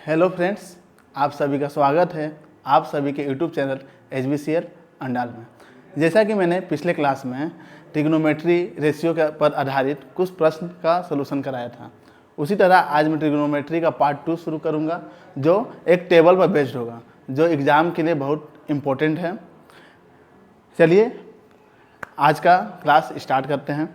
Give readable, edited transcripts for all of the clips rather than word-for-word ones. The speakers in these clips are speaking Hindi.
हेलो फ्रेंड्स, आप सभी का स्वागत है आप सभी के यूट्यूब चैनल HBCL अंडाल में। जैसा कि मैंने पिछले क्लास में ट्रिग्नोमेट्री रेशियो के पर आधारित कुछ प्रश्न का सलूशन कराया था, उसी तरह आज मैं ट्रिग्नोमेट्री का पार्ट 2 शुरू करूंगा, जो एक टेबल पर बेस्ड होगा, जो एग्ज़ाम के लिए बहुत इम्पोर्टेंट है। चलिए आज का क्लास स्टार्ट करते हैं।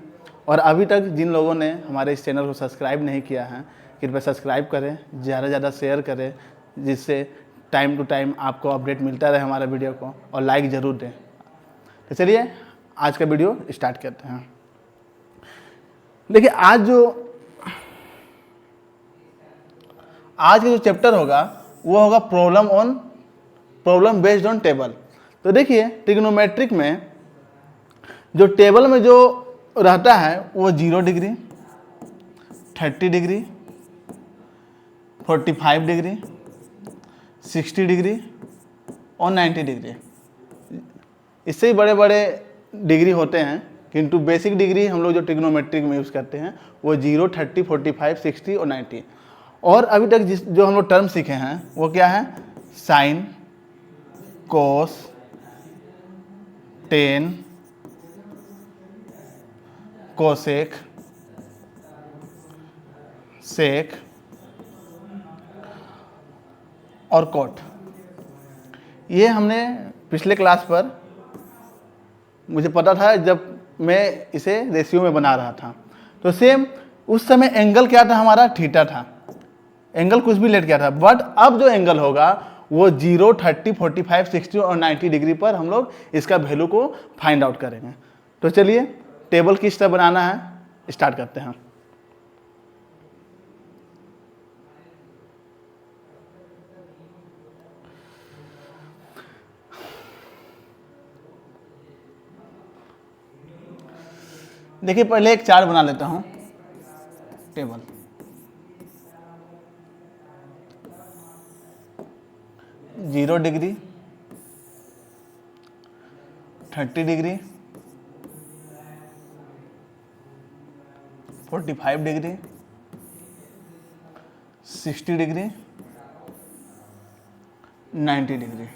और अभी तक जिन लोगों ने हमारे इस चैनल को सब्सक्राइब नहीं किया है, कृपया सब्सक्राइब करें, ज़्यादा से ज़्यादा शेयर करें, जिससे टाइम टू टाइम आपको अपडेट मिलता रहे हमारे वीडियो को, और लाइक ज़रूर दें। तो चलिए आज का वीडियो स्टार्ट करते हैं। देखिए आज का जो चैप्टर होगा वो होगा प्रॉब्लम बेस्ड ऑन टेबल। तो देखिए ट्रिग्नोमेट्रिक में जो टेबल में जो रहता है वो 0 डिग्री, 30 डिग्री, 45 डिग्री, 60 डिग्री और 90 डिग्री। इससे ही बड़े बड़े डिग्री होते हैं, किंतु बेसिक डिग्री हम लोग जो ट्रिग्नोमेट्रिक में यूज़ करते हैं वो 0, 30, 45, 60 और 90। और अभी तक जो हम लोग टर्म सीखे हैं वो क्या है? साइन, कोस, टेन, कोसेक, सेक और कोट। ये हमने पिछले क्लास पर, मुझे पता था जब मैं इसे रेशियो में बना रहा था, तो सेम उस समय एंगल क्या था हमारा? थीटा था। एंगल कुछ भी लेट किया था, बट अब जो एंगल होगा वो 0, 30, 45, 60 और 90 डिग्री पर हम लोग इसका वैल्यू को फाइंड आउट करेंगे। तो चलिए टेबल किस तरह बनाना है स्टार्ट करते हैं। देखिए पहले एक चार्ट बना लेता हूं। Table 0 degree, 30 degree, 45 degree, 60 degree, 90 degree.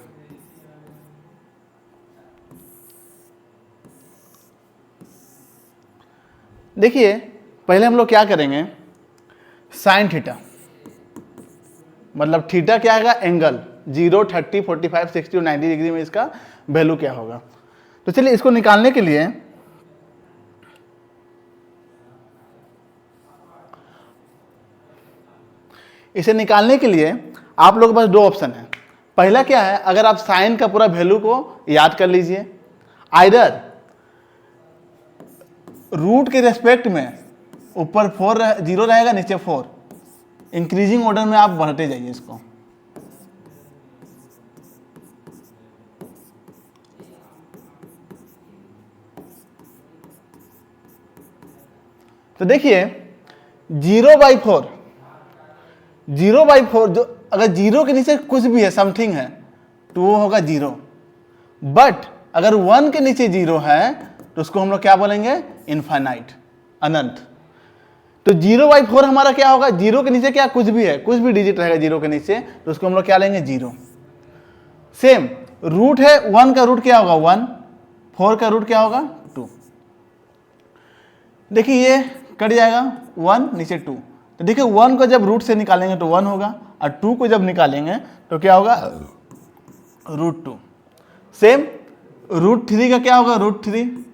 देखिए पहले हम लोग क्या करेंगे? साइन थीटा, मतलब थीटा क्या होगा? एंगल 0, 30, 45, 60 और 90 डिग्री में इसका वैल्यू क्या होगा। तो चलिए इसको निकालने के लिए आप लोगों के पास दो ऑप्शन है। पहला क्या है? अगर आप साइन का पूरा वैल्यू को याद कर लीजिए, आइदर रूट के रेस्पेक्ट में ऊपर 0 रहेगा, नीचे 4, इंक्रीजिंग ऑर्डर में आप बढ़ते जाइए इसको। तो देखिए 0/4 जो अगर 0 के नीचे कुछ भी है, समथिंग है, तो वो होगा 0। बट अगर 1 के नीचे 0 है तो उसको हम लोग क्या बोलेंगे? इनफाइनाइट, अनंत। तो 0/4 हमारा क्या होगा? 0 के नीचे क्या कुछ भी है, कुछ भी डिजिट रहेगा 0 के नीचे, तो उसको हम लोग क्या लेंगे? 0। सेम रूट है, 1 का रूट क्या होगा? 1, 4 का रूट क्या होगा? 2। देखिए ये कट जाएगा, 1 नीचे 2। तो देखिए 1 को जब रूट से निकालेंगे तो 1 होगा, और 2 को जब निकालेंगे तो क्या होगा? √2। सेम √3 का क्या होगा? √3।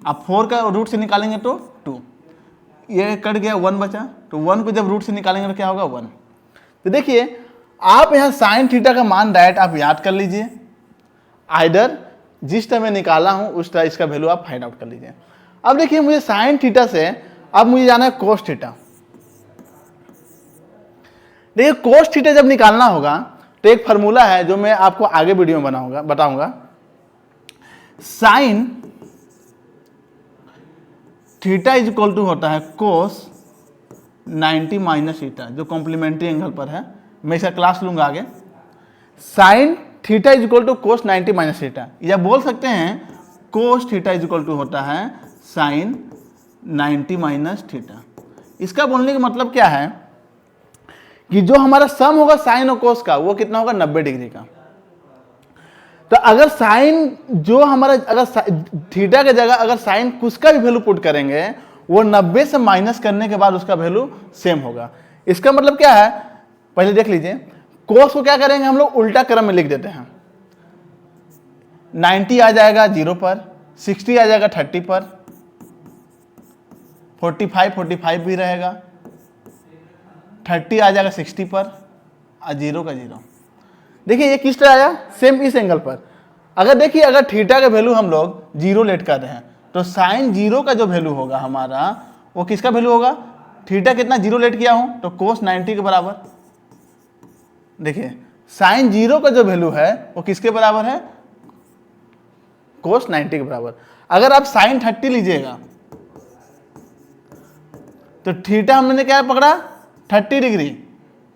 अब 4 का रूट से निकालेंगे तो 2, ये कट गया, 1 बचा। तो 1 को जब रूट से निकालेंगे तो क्या होगा? 1। तो देखिए आप यहाँ साइन थीटा का मान डायरेक्ट आप याद कर लीजिए, आइदर जिस तरह मैं निकाला हूँ उस तरह इसका वैल्यू आप फाइंड आउट कर लीजिए। अब देखिए मुझे साइन थीटा से अब मुझे जाना है कोस थीटा। देखिए कोस थीटा जब निकालना होगा तो एक फार्मूला है जो मैं आपको आगे वीडियो में बताऊंगा। Sine theta is equal to होता है कोस 90 माइनस थीटा, जो कॉम्प्लीमेंट्री एंगल पर है। मैं इसका क्लास लूंगा आगे। Sine theta is equal to cos 90 minus theta, या बोल सकते हैं cos theta is equal to होता है साइन 90 माइनस थीटा। इसका बोलने का मतलब क्या है? कि जो हमारा सम होगा साइन और कोस का वो कितना होगा 90 डिग्री का। तो अगर साइन जो हमारा अगर थीटा के जगह अगर साइन कुछ का भी वैल्यू पुट करेंगे वो 90 से माइनस करने के बाद उसका वैल्यू सेम होगा। इसका मतलब क्या है, पहले देख लीजिए, कोस को क्या करेंगे हम लोग उल्टा क्रम में लिख देते हैं। 90 आ जाएगा 0 पर, 60 आ जाएगा 30 पर, 45 भी रहेगा, 30 आ जाएगा 60 पर और 0 का 0। देखिए ये किस तरह आया, सेम इस एंगल पर। अगर देखिए अगर थीटा का वैल्यू हम लोग 0 लेट कर रहे हैं तो साइन 0 का जो वैल्यू होगा हमारा वो किसका वैल्यू होगा, थीटा कितना 0 लेट किया हूं तो कोस 90 के बराबर। देखिए साइन 0 का जो वैल्यू है वो किसके बराबर है, कोस 90 के बराबर। अगर आप साइन 30 लीजिएगा तो थीटा हमने क्या पकड़ा 30 डिग्री,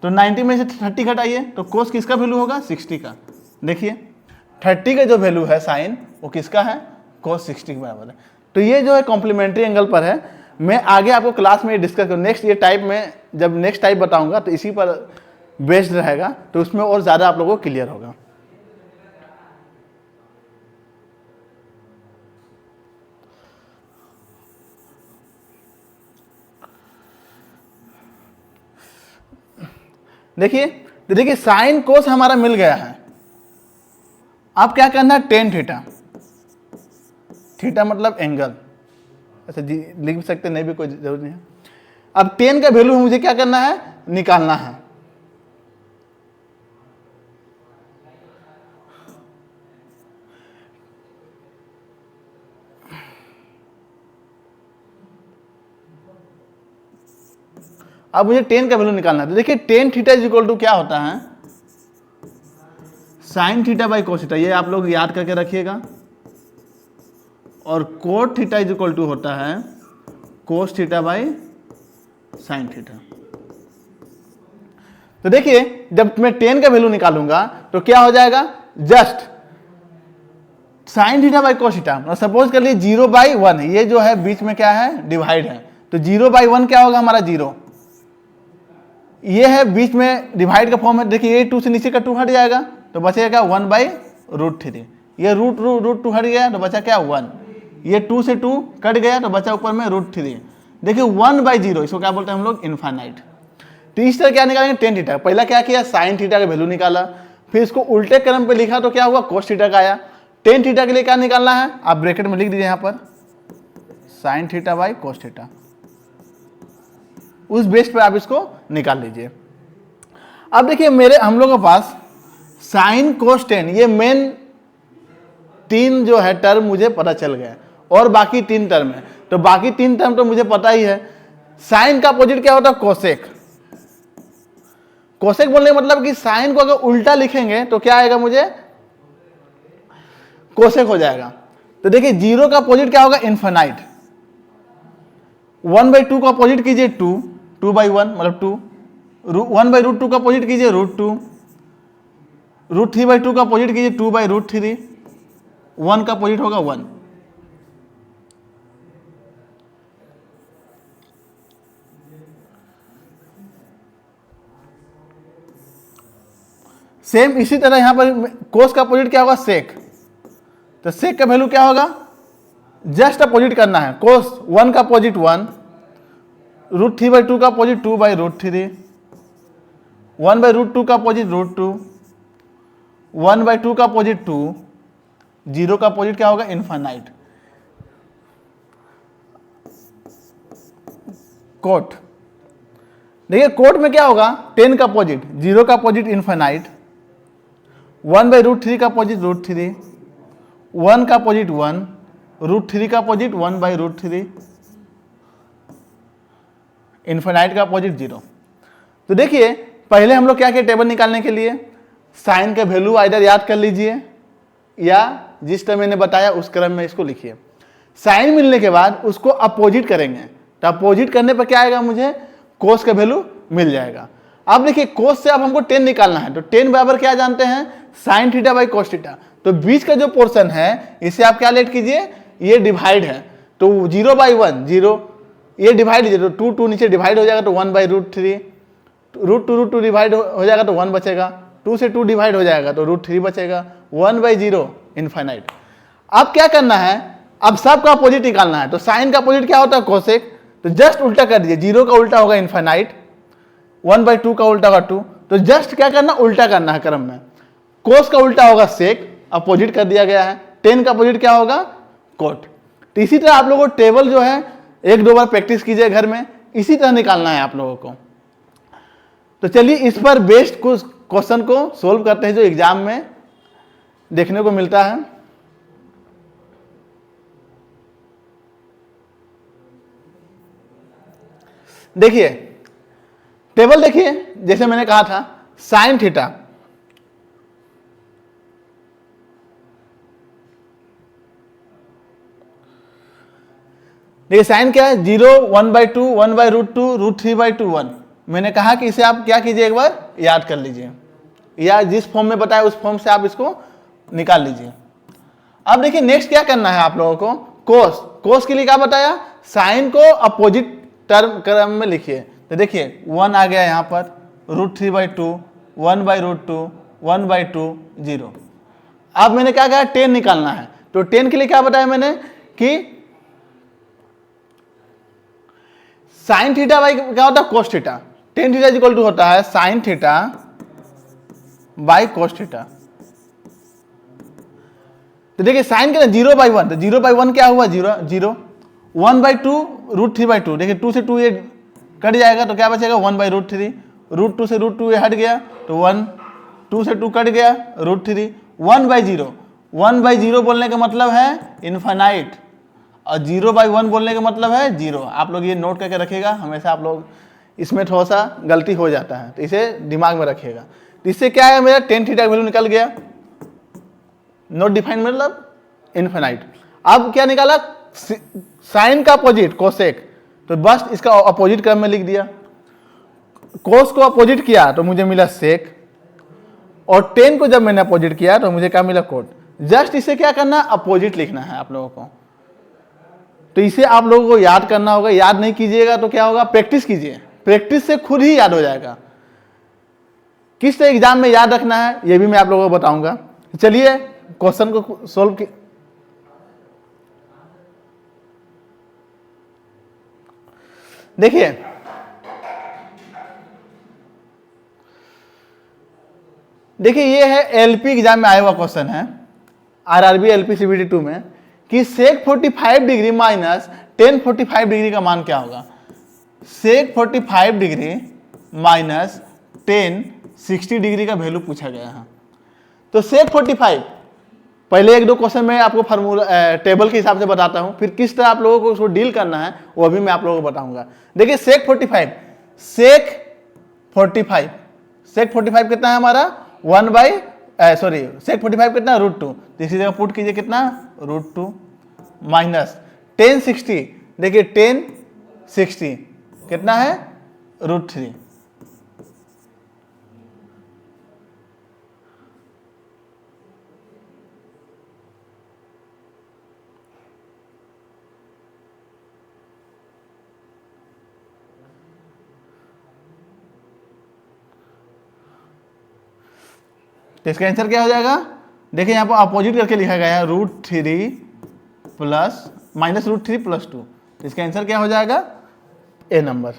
तो 90 में से 30 घटाइए तो कोस किसका वैल्यू होगा 60 का। देखिए 30 का जो वैल्यू है साइन वो किसका है, कोस 60 के बराबर है। तो ये जो है कॉम्प्लीमेंट्री एंगल पर है। मैं आगे आपको क्लास में डिस्कस करूँ, नेक्स्ट ये टाइप में जब नेक्स्ट टाइप बताऊंगा तो इसी पर बेस्ड रहेगा, तो उसमें और ज़्यादा आप लोगों को क्लियर होगा। देखिए साइन कोस हमारा मिल गया है। अब क्या करना है, टेन थीटा, थीटा मतलब एंगल, अच्छा जी लिख भी सकते, नहीं भी कोई जरूरत नहीं है। अब टेन का वैल्यू मुझे क्या करना है, निकालना है। अब मुझे टेन का वैल्यू निकालना है। तो देखिए tan theta is equal to क्या होता है, sine theta by cos theta, ये आप लोग याद करके रखिएगा। और cot theta is equal to होता है cos theta by sine theta. तो देखिए जब मैं टेन का वैल्यू निकालूंगा तो क्या हो जाएगा, just sign theta by cos theta, suppose कर लीजिए 0/1, ये जो है बीच में क्या है, डिवाइड है, तो 0/1 क्या होगा हमारा 0, ये है बीच में डिवाइड का फॉर्म है। देखिए ये 2 से नीचे का 2 हट जाएगा तो बचेगा क्या 1/√3, ये रूट 2 हट गया तो बचा क्या 1, ये 2 से 2 कट गया तो बचा ऊपर में √3। देखिए 1/0, इसको क्या बोलते हैं हम लोग, इनफाइनाइट। तो इस तरह क्या निकालेंगे, टेन थीटा। पहला क्या किया, साइन थीटा का वैल्यू निकाला, फिर इसको उल्टे क्रम पे लिखा तो क्या हुआ, कोस थीटा का आया। टेन थीटा के लिए क्या निकालना है, आप ब्रैकेट में लिख दीजिए यहाँ पर sign theta by cos theta, उस बेस पे आप इसको निकाल लीजिए। अब देखिए हम लोगों के पास साइन कोस टेन, ये मेन 3 जो है टर्म मुझे पता चल गया और बाकी 3 टर्म है, तो बाकी 3 टर्म तो मुझे पता ही है। साइन का अपोजिट क्या होता है, कोसेक। कोसेक बोलने का मतलब कि साइन को अगर उल्टा लिखेंगे तो क्या आएगा, मुझे कोसेक हो जाएगा। तो देखिए 0 का अपोजिट क्या होगा, इनफाइनाइट। 1/2 का अपोजिट कीजिए 2, 2/1 मतलब 2, 1/√2 का अपोजिट कीजिए √2, √3/2 का अपोजिट कीजिए 2/√3, 1 का अपोजिट होगा 1। सेम इसी तरह यहां पर कोस का अपोजिट क्या होगा, सेक। तो सेक का वैल्यू क्या होगा, जस्ट अपोजिट करना है, कोस 1 का अपोजिट 1, √3/2 का अपोजिट 2/√3, 1/√2 का अपोजिट √2, 1/2 का अपोजिट 2, 0 का अपोजिट क्या होगा, इनफाइनाइट। कोट, देखिए कोट में क्या होगा, 10 का अपोजिट, 0 का अपोजिट इनफाइनाइट, 1/√3 का अपोजिट √3, 1 का अपोजिट 1, √3 का अपोजिट 1/√3, इनफाइनाइट का अपोजिट 0। तो देखिए पहले हम लोग क्या किए, टेबल निकालने के लिए साइन का वैल्यू आइदर याद कर लीजिए या जिस तरह मैंने बताया उस क्रम में इसको लिखिए। साइन मिलने के बाद उसको अपोजिट करेंगे, तो अपोजिट करने पर क्या आएगा, मुझे कोस का वैल्यू मिल जाएगा। अब देखिए कोस से अब हमको 10 निकालना है, तो 10 बराबर क्या जानते हैं, sign theta by cos theta. तो बीच का जो पोर्शन है इसे आप क्या लेट कीजिए, ये डिवाइड है, तो 0/1 0, ये डिवाइड लीजिए तो 2 नीचे डिवाइड हो जाएगा तो 1/√3, रूट टू डिवाइड हो जाएगा तो 1 बचेगा, 2 से 2 डिवाइड हो जाएगा तो √3 बचेगा, 1/0 इनफाइनाइट। अब क्या करना है, अब सब का अपोजिट निकालना है। तो साइन का अपोजिट क्या होता है, कोसेक। तो जस्ट उल्टा कर दीजिए, 0 का उल्टा होगा इनफाइनाइट, 1/2 का उल्टा होगा 2। तो जस्ट क्या करना, उल्टा करना है क्रम में। कोस का उल्टा होगा सेक, अपोजिट कर दिया गया है। टेन का अपोजिट क्या होगा, कोट। तो इसी तरह आप लोगों को टेबल जो है 1-2 बार प्रैक्टिस कीजिए घर में, इसी तरह निकालना है आप लोगों को। तो चलिए इस पर बेस्ड कुछ क्वेश्चन को सोल्व करते हैं जो एग्जाम में देखने को मिलता है। देखिए टेबल, देखिए जैसे मैंने कहा था साइन थीटा, देखिए साइन क्या है, 0, 1/2, 1/√2, √3/2, 1। मैंने कहा कि इसे आप क्या कीजिए, एक बार याद कर लीजिए, या जिस फॉर्म में बताया उस फॉर्म से आप इसको निकाल लीजिए। अब देखिए नेक्स्ट क्या करना है आप लोगों को, कोस। कोस के लिए क्या बताया, साइन को अपोजिट टर्म क्रम में लिखिए। तो देखिए 1 आ गया यहाँ पर, √3/2, 1/√2, 1/2, 0। अब मैंने क्या कहा, 10 निकालना है। तो 10 के लिए क्या बताया मैंने कि साइन थीटा बाई क्या होता है, cos theta. Tan theta equal to होता है sine theta by cos theta. तो देखिए साइन के 0/1, तो 0/1 क्या हुआ, 0। 1/2 √3/2, देखिए 2 से 2 ये कट जाएगा तो क्या बचेगा, 1/√3। √2 से √2 ये हट गया तो 1, 2 से 2 कट गया √3, 1/0। 1/0 बोलने का मतलब है इनफाइनाइट, और 0/1 बोलने का मतलब है 0। आप लोग ये नोट करके रखिएगा, हमेशा आप लोग इसमें थोड़ा सा गलती हो जाता है, तो इसे दिमाग में रखिएगा। तो इससे क्या है, मेरा टेन थीटा वैल्यू निकल गया, नॉट डिफाइंड मतलब इनफाइनाइट। अब क्या निकाला, साइन का अपोजिट कोसेक, तो बस इसका अपोजिट क्रम में लिख दिया। कोस को अपोजिट किया तो मुझे मिला सेक, और टेन को जब मैंने अपोजिट किया तो मुझे क्या मिला, कोट। जस्ट इसे क्या करना, अपोजिट लिखना है आप लोगों को। तो इसे आप लोगों को याद करना होगा, याद नहीं कीजिएगा तो क्या होगा, प्रैक्टिस कीजिए, प्रैक्टिस से खुद ही याद हो जाएगा। किस तरह एग्जाम में याद रखना है ये भी मैं आप लोगों को बताऊंगा। चलिए क्वेश्चन को सोल्व की, देखिए ये है एलपी एग्जाम में आया हुआ क्वेश्चन है, आरआरबी एलपी सीबीटी 2 में, कि सेक 45 डिग्री माइनस टेन 45 डिग्री का मान क्या होगा। सेक 45 डिग्री माइनस टेन 60 डिग्री का वैल्यू पूछा गया है। तो सेक 45, पहले 1-2 क्वेश्चन में आपको फार्मूला टेबल के हिसाब से बताता हूं, फिर किस तरह आप लोगों को उसको डील करना है वो भी मैं आप लोगों को बताऊंगा। देखिए सेक 45, सेक 45 कितना है हमारा, सेक 45 कितना, √2। इसी जगह पुट कीजिए कितना, √2 माइनस टेन 60, देखिए टेन 60 कितना है, √3। तो इसका आंसर क्या हो जाएगा, देखिए यहाँ पर अपोजिट करके लिखा गया है √3 प्लस माइनस √3 + 2। तो इसका आंसर क्या हो जाएगा, ए नंबर।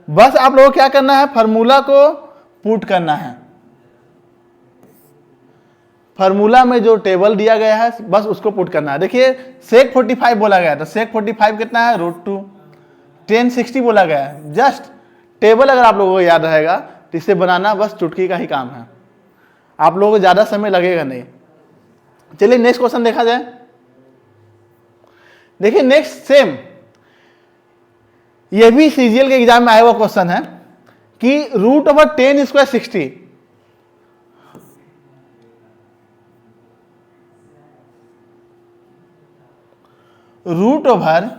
बस आप लोगों को क्या करना है, फार्मूला को पुट करना है। फार्मूला में जो टेबल दिया गया है बस उसको पुट करना है। देखिए सेक 45 बोला गया है, तो सेक 45 कितना है, √2। टेन 60 बोला गया है। जस्ट टेबल अगर आप लोगों को याद रहेगा तो इसे बनाना बस चुटकी का ही काम है, आप लोगों को ज्यादा समय लगेगा नहीं। चलिए नेक्स्ट क्वेश्चन देखा जाए। देखिए नेक्स्ट सेम, यह भी सीजीएल के एग्जाम में आया हुआ क्वेश्चन है कि √10² 60, √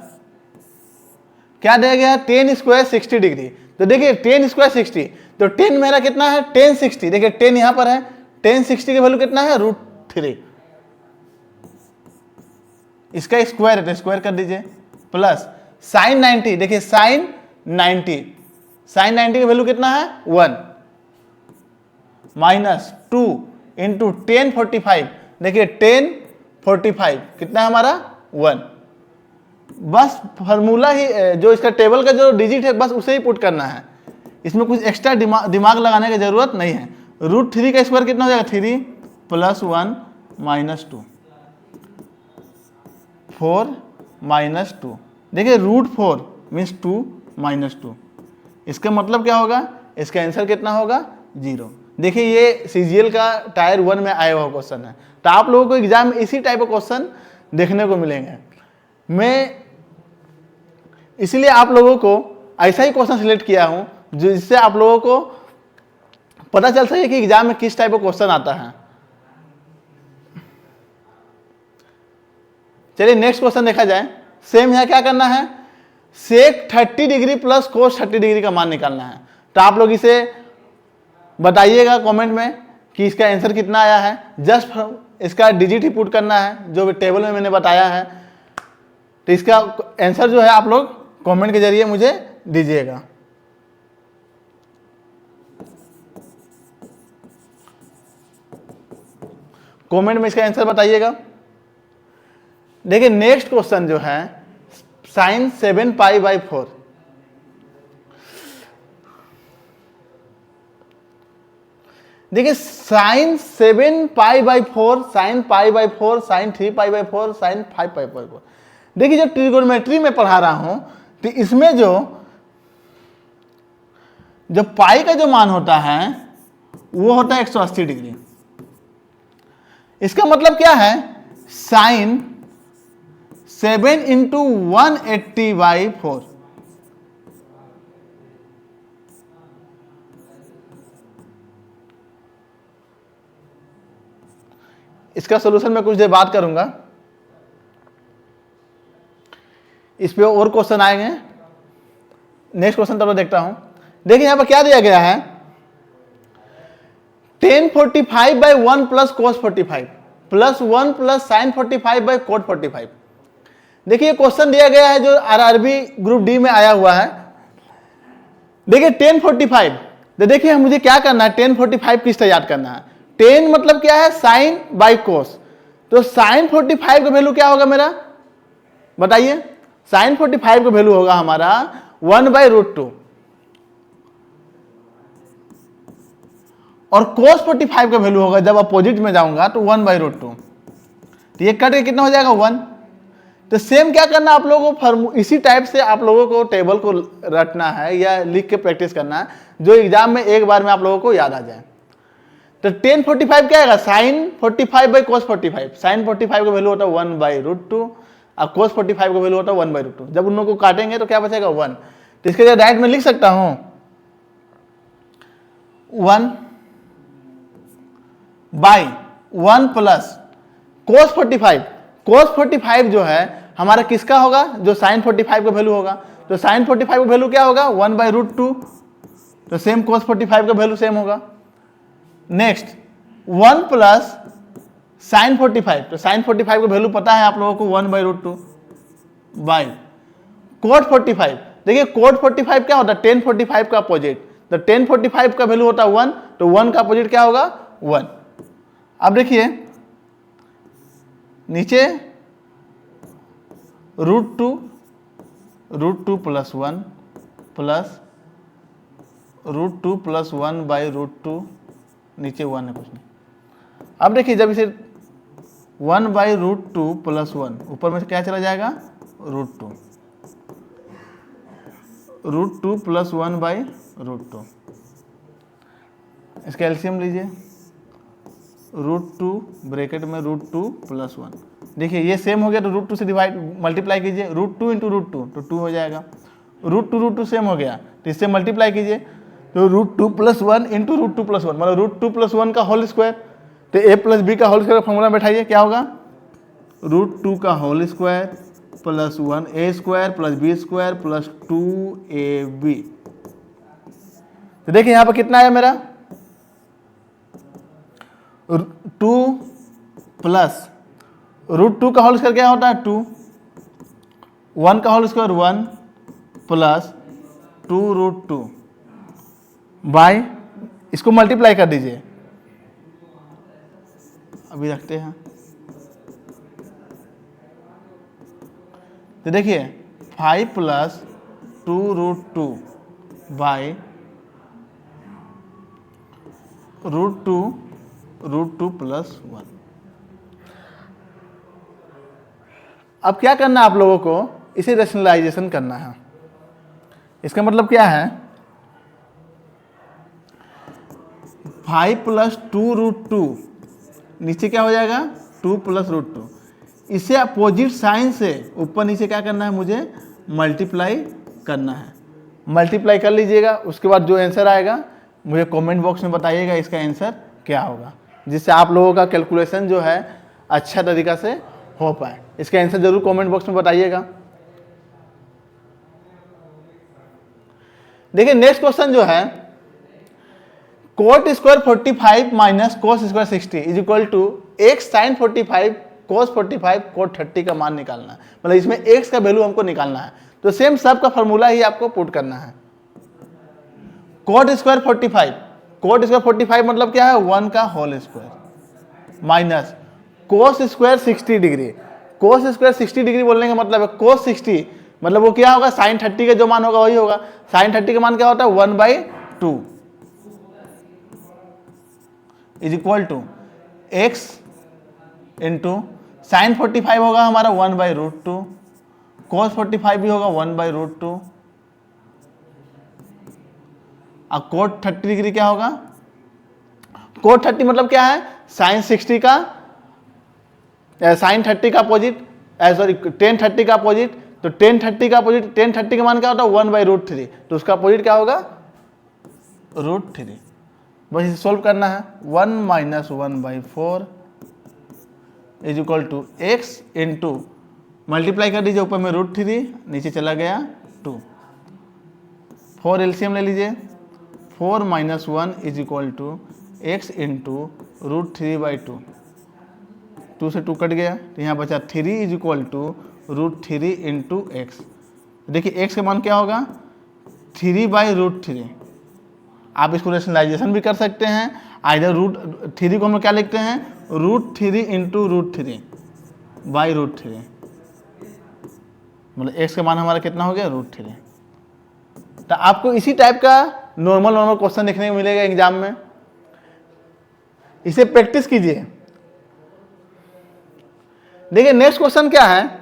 क्या दिया गया, 10² 60 डिग्री। तो देखिए 10² 60, तो 10 मेरा कितना है, 10 60। देखिए 10 यहां पर है, 10 60 की वैल्यू कितना है, √3। इसका स्क्वायर है तो स्क्वायर कर दीजिए, प्लस साइन 90, देखिए साइन 90, साइन 90 का वैल्यू कितना है 1 माइनस 2 इंटू 1045। देखिए 1045 कितना है हमारा 1। बस फार्मूला ही जो इसका टेबल का जो डिजिट है बस उसे ही पुट करना है, इसमें कुछ एक्स्ट्रा दिमाग लगाने की जरूरत नहीं है। √3 का स्क्वायर कितना हो जाएगा 3 + 1 - 2 4 - 2। देखिए √4 मीन्स 2 - 2, इसका मतलब क्या होगा, इसका आंसर कितना होगा 0। देखिए ये सीजीएल का टायर 1 में आया हुआ क्वेश्चन है, तो आप लोगों को एग्जाम में इसी टाइप का क्वेश्चन देखने को मिलेंगे। मैं इसलिए आप लोगों को ऐसा ही क्वेश्चन सिलेक्ट किया हूं जिससे आप लोगों को पता चल सके कि एग्जाम में किस टाइप का क्वेश्चन आता है। चलिए नेक्स्ट क्वेश्चन देखा जाए। सेम यहाँ क्या करना है, सेक 30 डिग्री प्लस कोस 30 डिग्री का मान निकालना है। तो आप लोग इसे बताइएगा कमेंट में कि इसका आंसर कितना आया है। जस्ट इसका डिजिट ही पुट करना है जो टेबल में मैंने बताया है। तो इसका आंसर जो है आप लोग कमेंट के जरिए मुझे दीजिएगा। कमेंट में इसका आंसर बताइएगा। देखिए नेक्स्ट क्वेश्चन जो है sin 7π/4। देखिए sin 7π/4, sin π/4, sin 3π/4, sin 5π/4। देखिए जो ट्रिगोनोमेट्री में पढ़ा रहा हूं तो इसमें जो पाई का जो मान होता है वो होता है 180 डिग्री। इसका मतलब क्या है, sin 7 × 180/4। इसका सॉल्यूशन मैं कुछ देर बाद करूंगा। इस पे और क्वेश्चन आएंगे। नेक्स्ट क्वेश्चन तब देखता हूं। देखिए यहां पर क्या दिया गया है, tan 45/1 + cos 45 + 1 + sin 45/cot 45। देखिए क्वेश्चन दिया गया है जो आरआरबी ग्रुप डी में आया हुआ है। देखिए tan 45, तो देखिए मुझे क्या करना है, tan 45 किस तरह याद करना है। tan मतलब क्या है, sin बाई cos। तो sin 45 का वैल्यू क्या होगा मेरा, बताइए। sin 45 का वैल्यू होगा हमारा 1/√2 और cos 45 का वैल्यू होगा, जब अपोजिट में जाऊंगा तो 1/√2। तो ये कट के कितना हो जाएगा 1। तो सेम क्या करना आप लोगों को, इसी टाइप से आप लोगों को टेबल को रटना है या लिख के प्रैक्टिस करना है जो एग्जाम में एक बार में आप लोगों को याद आ जाए। तो tan 45 क्या आएगा, sin 45/cos 45। sin 45 का वैल्यू होता है 1/√2 और cos 45 का वैल्यू होता है 1/√2। जब उन लोगों को काटेंगे तो क्या बचेगा 1। तो इसके लिए राइट में लिख सकता हूं 1/1 प्लस cos 45। cos 45 जो है हमारा किसका होगा, जो sin 45 का वैल्यू होगा। तो sin 45 का वैल्यू क्या होगा 1/√2। तो सेम cos 45 का वैल्यू सेम होगा। Next 1 plus sin 45। तो sin 45 का वैल्यू पता है आप लोगों को 1/√2 बाई cot 45। देखिए cot 45 क्या होता है, tan 45 का अपोजिट। तो tan 45 का वैल्यू होता है 1, तो 1 का अपोजिट क्या होगा 1। अब देखिए नीचे √2 + 1 प्लस √2 + 1/√2, नीचे 1 है कुछ नहीं। अब देखिए जब इसे 1/√2 + 1 ऊपर में से क्या चला जाएगा √2 + 1/√2। इसका एलसीएम लीजिए, √2 ब्रैकेट में √2 + 1। देखिए ये सेम हो गया तो √2 से डिवाइड मल्टीप्लाई कीजिए, √2 × √2 तो 2 हो जाएगा। √2 सेम हो गया तो इससे मल्टीप्लाई कीजिए, तो √2 + 1 × √2 + 1 मतलब √2 + 1 का होल स्क्वायर। तो a + b का होल स्क्वायर फॉर्मूला बैठाइए, क्या होगा √2 का whole square + 1a² + b² + 2ab। तो देखिए यहां पर कितना आया मेरा 2 प्लस √2 का होल स्क्वायर क्या होता है 2, 1 का होल स्क्वायर 1 प्लस 2 √2 बाय, इसको मल्टीप्लाई कर दीजिए, अभी रखते हैं। तो देखिए 5 प्लस 2√2 बाई √2 प्लस 1। अब क्या करना है आप लोगों को, इसे रेशनलाइजेशन करना है। इसका मतलब क्या है, 5 प्लस 2√2, नीचे क्या हो जाएगा 2 प्लस √2। इसे अपोजिट साइन से ऊपर नीचे क्या करना है, मुझे मल्टीप्लाई करना है। मल्टीप्लाई कर लीजिएगा, उसके बाद जो आंसर आएगा मुझे कमेंट बॉक्स में बताइएगा इसका आंसर क्या होगा, जिससे आप लोगों का कैलकुलेशन जो है अच्छा तरीका से हो पाए। इसका आंसर जरूर कमेंट बॉक्स में बताइएगा। देखिए नेक्स्ट क्वेश्चन जो है, cot square 45 minus cos square 60 is equal to x sine 45 cos 45 cot 30 का मान निकालना है। मतलब इसमें एक्स का वैल्यू हमको निकालना है, तो सेम सब का फॉर्मूला ही आपको पुट करना है। कोट स्क्वायर 45 मतलब क्या है 1 का whole square minus cos square 60 degree. Cos square 60 degree बोलने का मतलब है कोस 60 मतलब वो क्या होगा साइन 30 का जो मान होगा वही होगा। साइन 30 का मान क्या होता है 1/2 is equal to x into sine 45 होगा हमारा 1/√2, कोस 45 भी होगा 1/√2, अब कोट 30 डिग्री क्या होगा, कोट 30 मतलब क्या है साइन 60 का साइन 30 का अपोजिट, सॉरी टेन 30 का अपोजिट, तो टेन 30 का अपोजिट, टेन 30 का मान क्या होता है 1/√3, तो उसका अपोजिट क्या होगा √3। बस इसे सोल्व करना है। 1 minus 1/4 is equal to x into multiply कर दीजिए, ऊपर में √3 नीचे चला गया 2, 4 एलसीएम ले लीजिए, 4 minus 1 is equal to x into √3/2, 2 से 2 कट गया तो यहाँ बचा 3 is equal to √3 into x. देखिए एक्स का मान क्या होगा 3/√3। आप इसको रेशनलाइजेशन भी कर सकते हैं, आइदर √3 को हम क्या लिखते हैं √3 इंटू √3 बाई √3, मतलब एक्स का मान हमारा कितना हो गया √3। तो आपको इसी टाइप का नॉर्मल क्वेश्चन देखने को मिलेगा एग्जाम में, इसे प्रैक्टिस कीजिए। देखिए नेक्स्ट क्वेश्चन क्या है,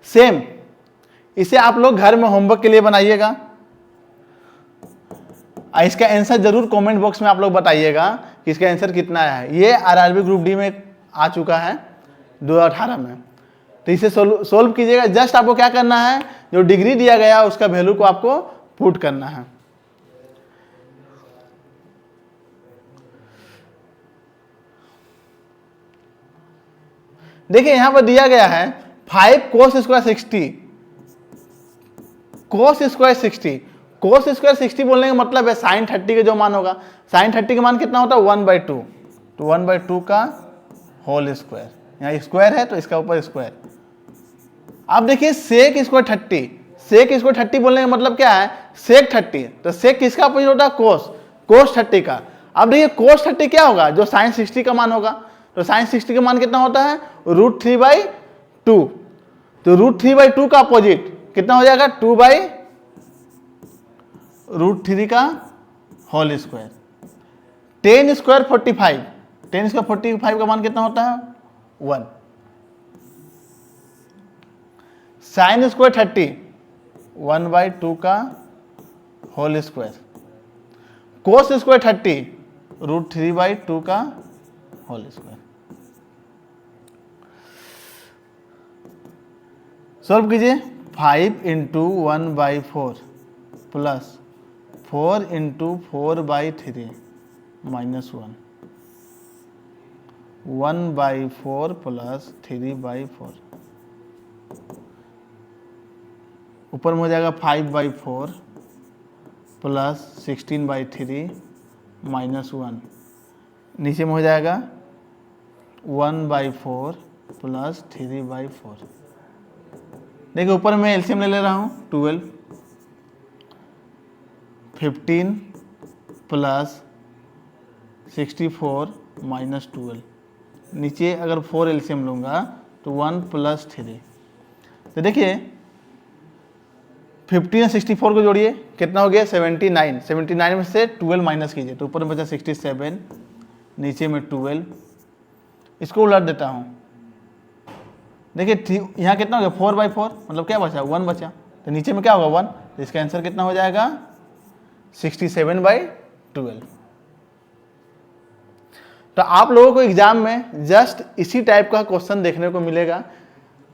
सेम इसे आप लोग घर में होमवर्क के लिए बनाइएगा। इसका आंसर जरूर कमेंट बॉक्स में आप लोग बताइएगा कि इसका आंसर कितना है। ये आरआरबी ग्रुप डी में आ चुका है 2018 में, तो इसे सोल्व कीजिएगा। जस्ट आपको क्या करना है, जो डिग्री दिया गया उसका वैल्यू को आपको पुट करना है। देखिए यहां पर दिया गया है 5 कोस स्क्वायर 60, कोस स्क्वायर 60, कोस स्क्वायर 60 बोलने का मतलब है साइन 30 का जो मान होगा, साइन 30 का मान कितना होता है 1/2, तो 1/2 का होल स्क्वायर, यहाँ स्क्वायर है तो इसका ऊपर स्क्वायर। अब देखिए सेक स्क्वायर 30, सेक स्क्वायर 30 बोलने का मतलब क्या है सेक 30, तो सेक किसका अपोजिट होता है कोस 30 का। अब देखिए कोस 30 क्या होगा जो साइन 60 का मान होगा, तो साइन 60 का मान कितना होता है √3/2, तो √3/2 का अपोजिट कितना हो जाएगा 2/√3 का होल स्क्वायर। 10 स्क्वायर 45, 10 स्क्वायर 45 का मान कितना होता है 1। साइन स्क्वायर 30 1/2 का होल स्क्वायर, कोस स्क्वायर 30 √3/2 का होल स्क्वायर। सॉल्व कीजिए, 5 into 1/4 plus 4 into 4/3 minus 1, 1/4 plus 3/4, ऊपर में हो जाएगा 5/4 प्लस 16/3 माइनस 1, नीचे में हो जाएगा 1/4 प्लस 3/4। देखिए ऊपर मैं एलसीएम ले रहा हूँ 12, 15 प्लस 64 माइनस 12, नीचे अगर 4 एलसीएम लूँगा तो 1 प्लस 3। तो देखिए 15 और 64 को जोड़िए, कितना हो गया 79। 79 में से 12 माइनस कीजिए तो ऊपर में बचा 67, नीचे में 12। इसको उलट देता हूँ, देखिए यहाँ कितना हो गया 4/4, मतलब क्या बचा 1 बचा, तो नीचे में क्या होगा 1, तो इसका आंसर कितना हो जाएगा 67/12। तो आप लोगों को एग्जाम में जस्ट इसी टाइप का क्वेश्चन देखने को मिलेगा,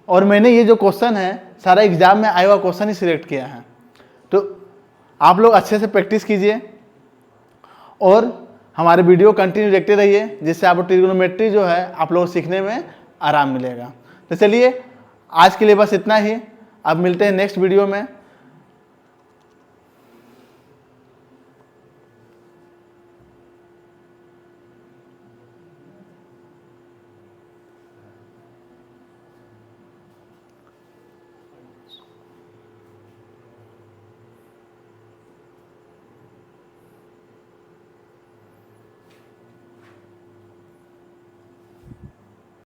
और मैंने ये जो क्वेश्चन है सारा एग्जाम में आया हुआ क्वेश्चन ही सिलेक्ट किया है। तो आप लोग अच्छे से प्रैक्टिस कीजिए और हमारे वीडियो कंटिन्यू देखते रहिए, जिससे आपको ट्रिग्नोमेट्री जो है आप लोगों को सीखने में आराम मिलेगा। तो चलिए आज के लिए बस इतना ही, अब मिलते हैं नेक्स्ट वीडियो में।